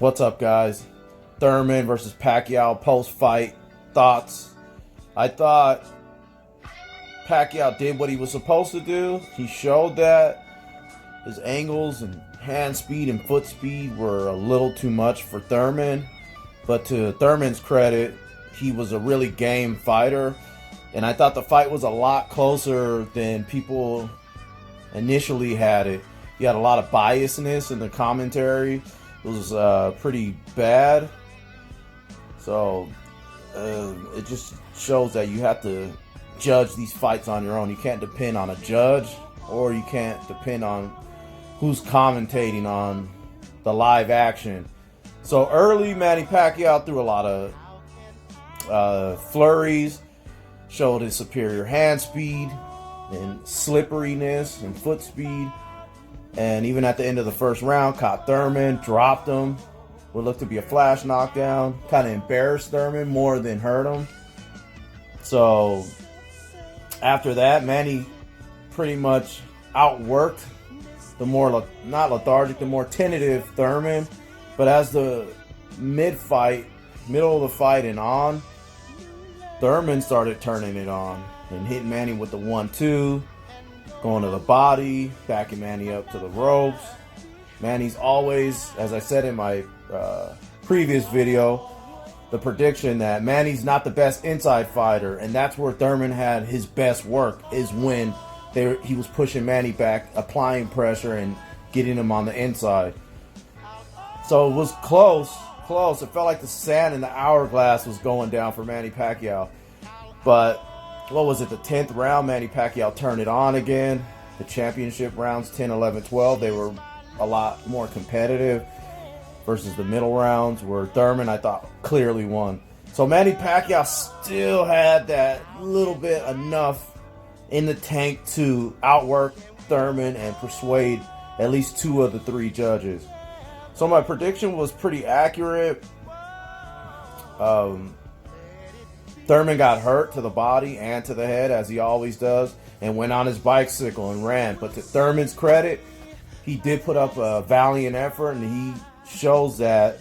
What's up, guys? Thurman versus Pacquiao post-fight thoughts. I thought Pacquiao did what he was supposed to do. He showed that his angles and hand speed and foot speed were a little too much for Thurman. But to Thurman's credit, he was a really game fighter. And I thought the fight was a lot closer than people initially had it. You had a lot of biasness in the commentary. It was pretty bad. So it just shows that you have to judge these fights on your own. You can't depend on a judge, or you can't depend on who's commentating on the live action. So early, Manny Pacquiao threw a lot of flurries, showed his superior hand speed and slipperiness and foot speed. And even at the end of the first round, caught Thurman, dropped him. What looked to be a flash knockdown. Kind of embarrassed Thurman more than hurt him. So after that, Manny pretty much outworked the more, not lethargic, the more tentative Thurman. But as the middle of the fight and on, Thurman started turning it on and hitting Manny with the 1-2. Going to the body, backing Manny up to the ropes. Manny's always, as I said in my previous video, the prediction that Manny's not the best inside fighter, and that's where Thurman had his best work, is when he was pushing Manny back, applying pressure, and getting him on the inside. So it was close. It felt like the sand in the hourglass was going down for Manny Pacquiao. But what was it, the 10th round, Manny Pacquiao turned it on again. The championship rounds, 10, 11, 12, they were a lot more competitive versus the middle rounds, where Thurman, I thought, clearly won. So Manny Pacquiao still had that little bit enough in the tank to outwork Thurman and persuade at least 2 of the 3 judges. So my prediction was pretty accurate. Thurman got hurt to the body and to the head, as he always does, and went on his bicycle and ran. But to Thurman's credit, he did put up a valiant effort, and he shows that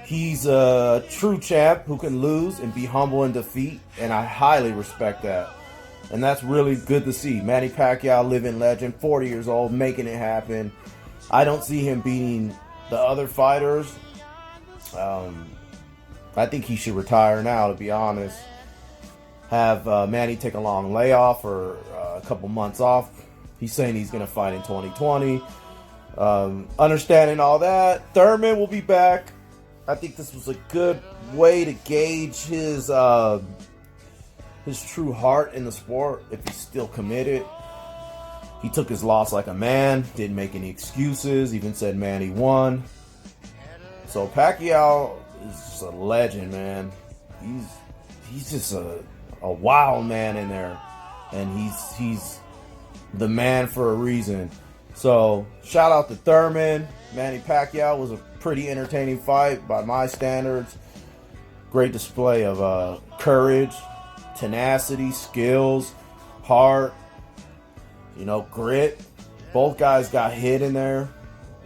he's a true champ who can lose and be humble in defeat, and I highly respect that. And that's really good to see. Manny Pacquiao, living legend, 40 years old, making it happen. I don't see him beating the other fighters. I think he should retire now, to be honest. Have Manny take a long layoff or a couple months off. He's saying he's going to fight in 2020. Understanding all that, Thurman will be back. I think this was a good way to gauge his true heart in the sport, if he's still committed. He took his loss like a man, didn't make any excuses, even said Manny won. So Pacquiao is just a legend, man. He's just a wild man in there, and he's the man for a reason. So shout out to Thurman. Manny Pacquiao was a pretty entertaining fight by my standards. Great display of courage, tenacity, skills, heart, grit. Both guys got hit in there.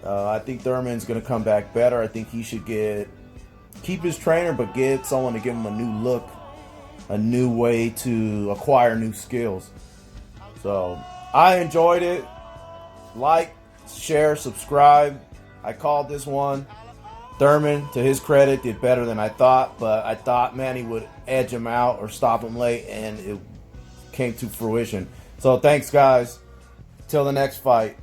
I think Thurman's going to come back better. I think he should keep his trainer, but get someone to give him a new look, a new way to acquire new skills. So I enjoyed it. Like, share, subscribe. I called this one. Thurman, to his credit, did better than I thought, but I thought Manny would edge him out or stop him late, and it came to fruition. So thanks, guys. Till the next fight.